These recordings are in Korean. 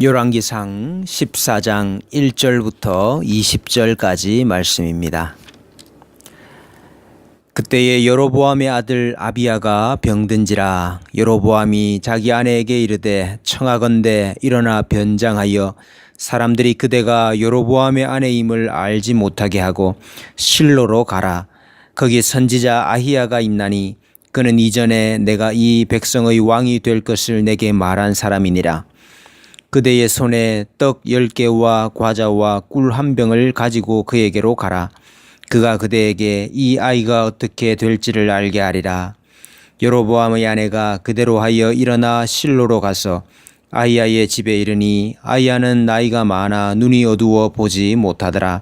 열왕기상 14장 1절부터 20절까지 말씀입니다. 그때에 여로보암의 아들 아비야가 병든지라. 여로보암이 자기 아내에게 이르되 청하건대 일어나 변장하여 사람들이 그대가 여로보암의 아내임을 알지 못하게 하고 실로로 가라. 거기 선지자 아히야가 있나니 그는 이전에 내가 이 백성의 왕이 될 것을 내게 말한 사람이니라. 그대의 손에 떡 10개와 과자와 꿀 1병을 가지고 그에게로 가라. 그가 그대에게 이 아이가 어떻게 될지를 알게 하리라. 여로보암의 아내가 그대로 하여 일어나 실로로 가서 아히야의 집에 이르니 아히야는 나이가 많아 눈이 어두워 보지 못하더라.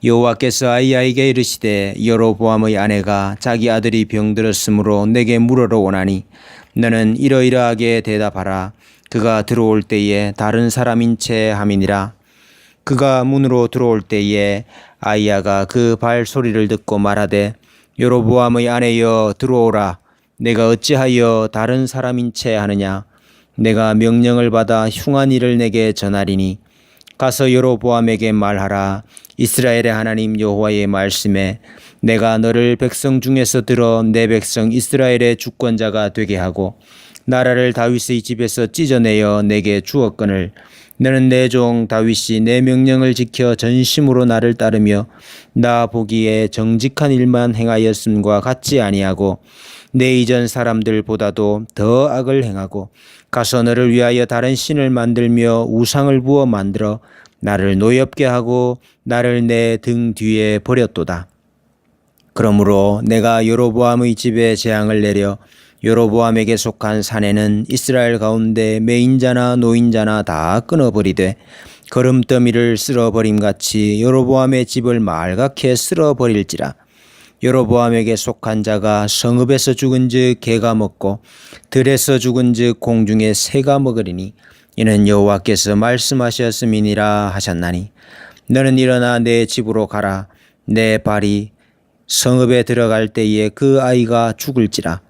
여호와께서 아히야에게 이르시되 여로보암의 아내가 자기 아들이 병들었으므로 내게 물으러 오나니 너는 이러이러하게 대답하라. 그가 들어올 때에 다른 사람인 채 함이니라. 그가 문으로 들어올 때에 아히야가 그 발소리를 듣고 말하되 여로보암의 아내여 들어오라. 내가 어찌하여 다른 사람인 채 하느냐. 내가 명령을 받아 흉한 일을 내게 전하리니 가서 여로보암에게 말하라. 이스라엘의 하나님 여호와의 말씀에 내가 너를 백성 중에서 들어 내 백성 이스라엘의 주권자가 되게 하고 나라를 다윗의 집에서 찢어내어 내게 주었거늘 너는 내 종 다윗이 내 명령을 지켜 전심으로 나를 따르며 나 보기에 정직한 일만 행하였음과 같지 아니하고 내 이전 사람들보다도 더 악을 행하고 가서 너를 위하여 다른 신을 만들며 우상을 부어 만들어 나를 노엽게 하고 나를 내 등 뒤에 버렸도다. 그러므로 내가 여로보암의 집에 재앙을 내려 여로보암에게 속한 사내는 이스라엘 가운데 매인자나 노인자나 다 끊어버리되 거름더미를 쓸어버림같이 여로보암의 집을 말갛게 쓸어버릴지라. 여로보암에게 속한 자가 성읍에서 죽은즉 개가 먹고 들에서 죽은즉 공중에 새가 먹으리니 이는 여호와께서 말씀하셨음이니라 하셨나니 너는 일어나 내 집으로 가라. 내 발이 성읍에 들어갈 때에 그 아이가 죽을지라.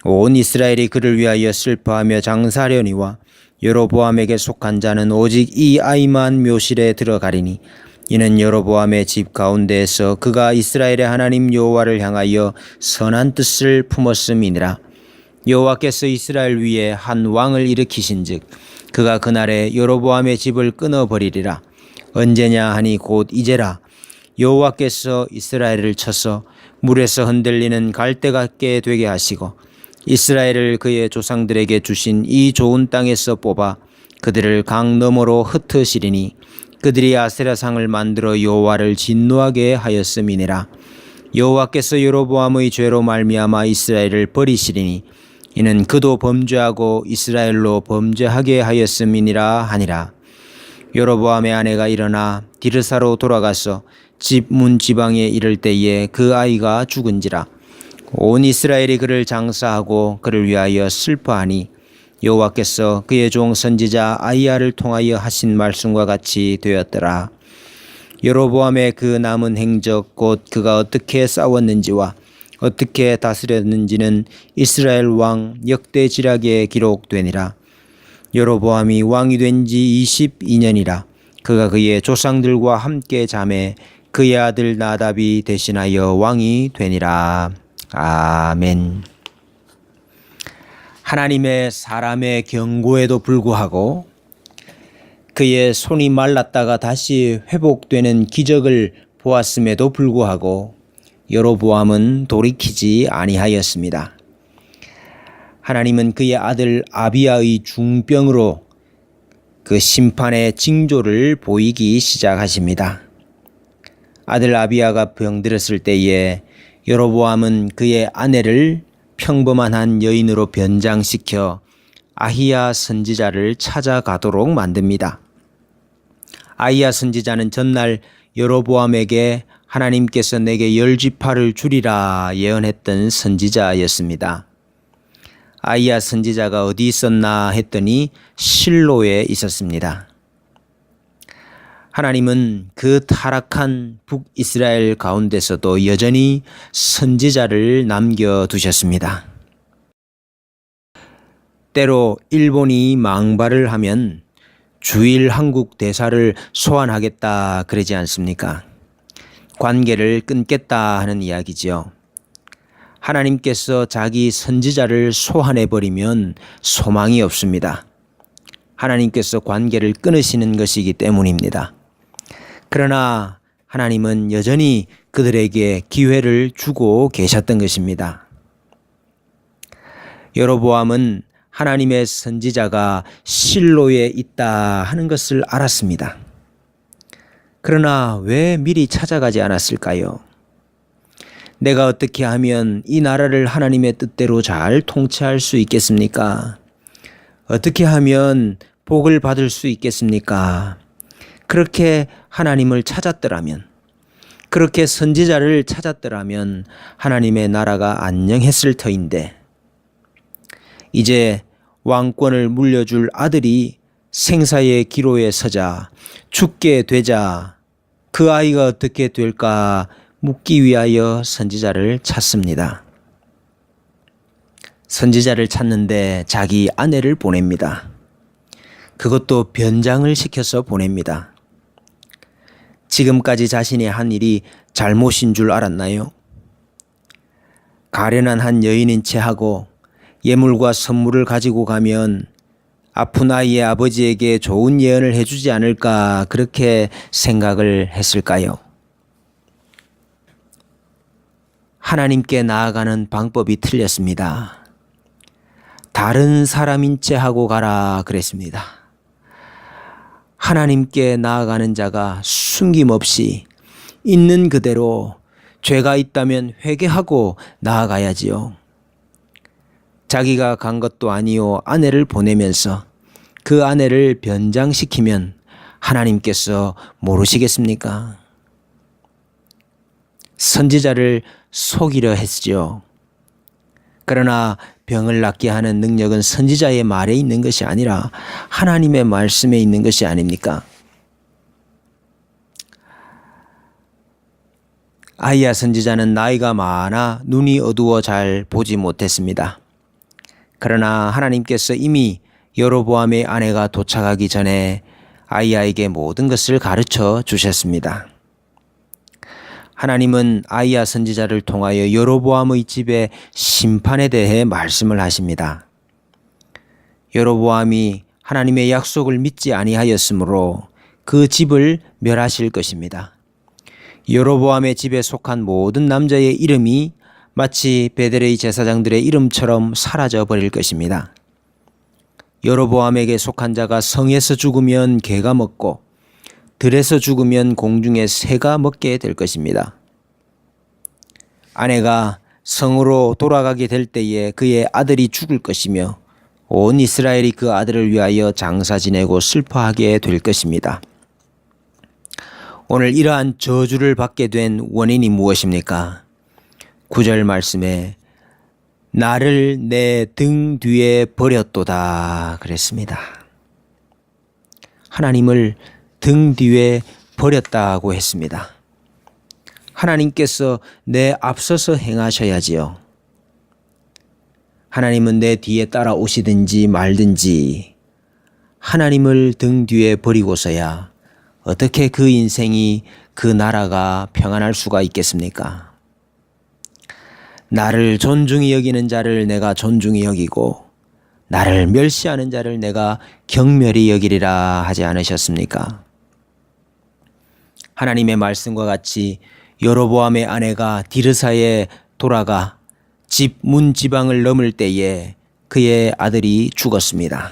온 이스라엘이 그를 위하여 슬퍼하며 장사하려니와 여로보암에게 속한 자는 오직 이 아이만 묘실에 들어가리니 이는 여로보암의 집 가운데에서 그가 이스라엘의 하나님 여호와를 향하여 선한 뜻을 품었음이니라. 여호와께서 이스라엘 위에 한 왕을 일으키신즉 그가 그날에 여로보암의 집을 끊어버리리라. 언제냐 하니 곧 이제라. 여호와께서 이스라엘을 쳐서 물에서 흔들리는 갈대 같게 되게 하시고 이스라엘을 그의 조상들에게 주신 이 좋은 땅에서 뽑아 그들을 강 너머로 흩으시리니 그들이 아세라상을 만들어 여호와를 진노하게 하였음이니라. 여호와께서 여로보암의 죄로 말미암아 이스라엘을 버리시리니 이는 그도 범죄하고 이스라엘로 범죄하게 하였음이니라 하니라. 여로보암의 아내가 일어나 디르사로 돌아가서 집 문 지방에 이를 때에 그 아이가 죽은지라. 온 이스라엘이 그를 장사하고 그를 위하여 슬퍼하니 여호와께서 그의 종 선지자 아히야를 통하여 하신 말씀과 같이 되었더라. 여로보암의 그 남은 행적 곧 그가 어떻게 싸웠는지와 어떻게 다스렸는지는 이스라엘 왕 역대지략에 기록되니라. 여로보암이 왕이 된 지 22년이라. 그가 그의 조상들과 함께 잠에 그의 아들 나답이 대신하여 왕이 되니라. 아멘. 하나님의 사람의 경고에도 불구하고 그의 손이 말랐다가 다시 회복되는 기적을 보았음에도 불구하고 여로보암은 돌이키지 아니하였습니다. 하나님은 그의 아들 아비야의 중병으로 그 심판의 징조를 보이기 시작하십니다. 아들 아비야가 병들었을 때에 여로보암은 그의 아내를 평범한 한 여인으로 변장시켜 아히야 선지자를 찾아가도록 만듭니다. 아히야 선지자는 전날 여로보암에게 하나님께서 내게 10지파를 주리라 예언했던 선지자였습니다. 아히야 선지자가 어디 있었나 했더니 실로에 있었습니다. 하나님은 그 타락한 북이스라엘 가운데서도 여전히 선지자를 남겨두셨습니다. 때로 일본이 망발을 하면 주일 한국 대사를 소환하겠다 그러지 않습니까? 관계를 끊겠다 하는 이야기지요. 하나님께서 자기 선지자를 소환해버리면 소망이 없습니다. 하나님께서 관계를 끊으시는 것이기 때문입니다. 그러나 하나님은 여전히 그들에게 기회를 주고 계셨던 것입니다. 여로보암은 하나님의 선지자가 실로에 있다 하는 것을 알았습니다. 그러나 왜 미리 찾아가지 않았을까요? 내가 어떻게 하면 이 나라를 하나님의 뜻대로 잘 통치할 수 있겠습니까? 어떻게 하면 복을 받을 수 있겠습니까? 그렇게 하나님을 찾았더라면, 그렇게 선지자를 찾았더라면 하나님의 나라가 안녕했을 터인데, 이제 왕권을 물려줄 아들이 생사의 기로에 서자 죽게 되자 그 아이가 어떻게 될까 묻기 위하여 선지자를 찾습니다. 선지자를 찾는데 자기 아내를 보냅니다. 그것도 변장을 시켜서 보냅니다. 지금까지 자신이 한 일이 잘못인 줄 알았나요? 가련한 한 여인인 채 하고 예물과 선물을 가지고 가면 아픈 아이의 아버지에게 좋은 예언을 해주지 않을까 그렇게 생각을 했을까요? 하나님께 나아가는 방법이 틀렸습니다. 다른 사람인 채 하고 가라 그랬습니다. 하나님께 나아가는 자가 숨김없이 있는 그대로 죄가 있다면 회개하고 나아가야지요. 자기가 간 것도 아니요 아내를 보내면서 그 아내를 변장시키면 하나님께서 모르시겠습니까? 선지자를 속이려 했죠. 그러나 병을 낫게 하는 능력은 선지자의 말에 있는 것이 아니라 하나님의 말씀에 있는 것이 아닙니까? 아이야 선지자는 나이가 많아 눈이 어두워 잘 보지 못했습니다. 그러나 하나님께서 이미 여로보암의 아내가 도착하기 전에 아이야에게 모든 것을 가르쳐 주셨습니다. 하나님은 아이야 선지자를 통하여 여로보암의 집의 심판에 대해 말씀을 하십니다. 여로보암이 하나님의 약속을 믿지 아니하였으므로 그 집을 멸하실 것입니다. 여로보암의 집에 속한 모든 남자의 이름이 마치 베델의 제사장들의 이름처럼 사라져 버릴 것입니다. 여로보암에게 속한 자가 성에서 죽으면 개가 먹고 들에서 죽으면 공중의 새가 먹게 될 것입니다. 아내가 성으로 돌아가게 될 때에 그의 아들이 죽을 것이며 온 이스라엘이 그 아들을 위하여 장사 지내고 슬퍼하게 될 것입니다. 오늘 이러한 저주를 받게 된 원인이 무엇입니까? 9절 말씀에 나를 내 등 뒤에 버렸도다 그랬습니다. 하나님을 등 뒤에 버렸다고 했습니다. 하나님께서 내 앞서서 행하셔야지요. 하나님은 내 뒤에 따라오시든지 말든지 하나님을 등 뒤에 버리고서야 어떻게 그 인생이 그 나라가 평안할 수가 있겠습니까? 나를 존중히 여기는 자를 내가 존중히 여기고 나를 멸시하는 자를 내가 경멸히 여기리라 하지 않으셨습니까? 하나님의 말씀과 같이 여로보암의 아내가 디르사에 돌아가 집 문 지방을 넘을 때에 그의 아들이 죽었습니다.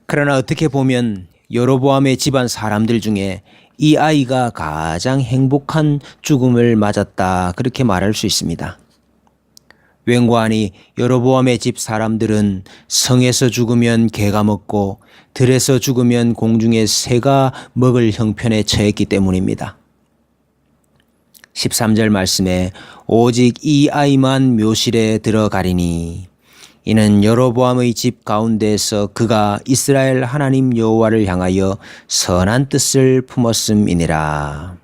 그러나 어떻게 보면 여로보암의 집안 사람들 중에 이 아이가 가장 행복한 죽음을 맞았다 그렇게 말할 수 있습니다. 웬고하니 여로보암의 집 사람들은 성에서 죽으면 개가 먹고 들에서 죽으면 공중의 새가 먹을 형편에 처했기 때문입니다. 13절 말씀에 오직 이 아이만 묘실에 들어가리니 이는 여로보암의 집 가운데에서 그가 이스라엘 하나님 여호와를 향하여 선한 뜻을 품었음이니라.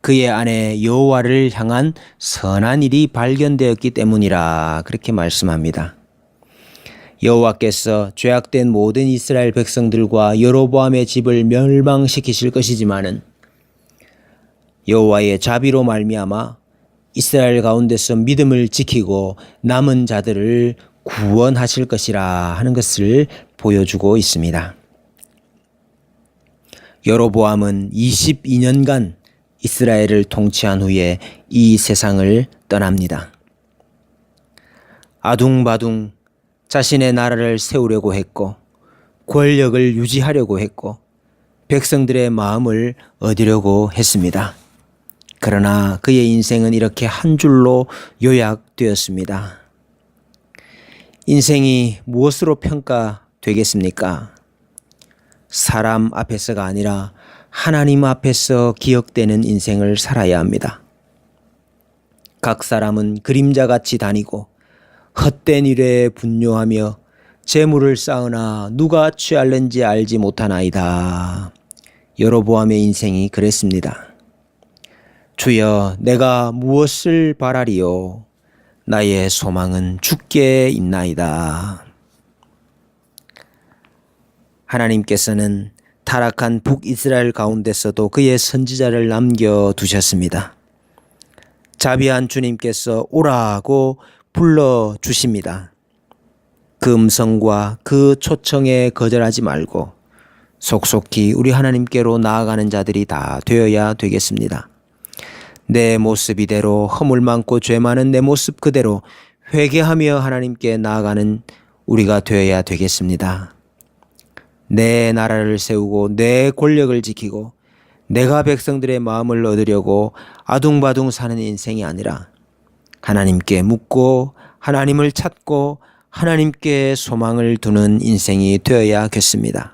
그의 안에 여호와를 향한 선한 일이 발견되었기 때문이라 그렇게 말씀합니다. 여호와께서 죄악된 모든 이스라엘 백성들과 여로보암의 집을 멸망시키실 것이지만은 여호와의 자비로 말미암아 이스라엘 가운데서 믿음을 지키고 남은 자들을 구원하실 것이라 하는 것을 보여주고 있습니다. 여로보암은 22년간 이스라엘을 통치한 후에 이 세상을 떠납니다. 아둥바둥 자신의 나라를 세우려고 했고 권력을 유지하려고 했고 백성들의 마음을 얻으려고 했습니다. 그러나 그의 인생은 이렇게 한 줄로 요약되었습니다. 인생이 무엇으로 평가되겠습니까? 사람 앞에서가 아니라 하나님 앞에서 기억되는 인생을 살아야 합니다. 각 사람은 그림자같이 다니고 헛된 일에 분뇨하며 재물을 쌓으나 누가 취할는지 알지 못하나이다. 여로보암의 인생이 그랬습니다. 주여, 내가 무엇을 바라리요? 나의 소망은 주께 있나이다. 하나님께서는 타락한 북이스라엘 가운데서도 그의 선지자를 남겨두셨습니다. 자비한 주님께서 오라고 불러주십니다. 그 음성과 그 초청에 거절하지 말고 속속히 우리 하나님께로 나아가는 자들이 다 되어야 되겠습니다. 내 모습 이대로 허물 많고 죄 많은 내 모습 그대로 회개하며 하나님께 나아가는 우리가 되어야 되겠습니다. 내 나라를 세우고 내 권력을 지키고 내가 백성들의 마음을 얻으려고 아둥바둥 사는 인생이 아니라 하나님께 묻고 하나님을 찾고 하나님께 소망을 두는 인생이 되어야겠습니다.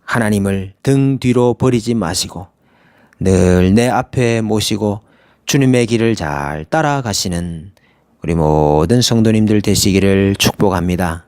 하나님을 등 뒤로 버리지 마시고 늘 내 앞에 모시고 주님의 길을 잘 따라가시는 우리 모든 성도님들 되시기를 축복합니다.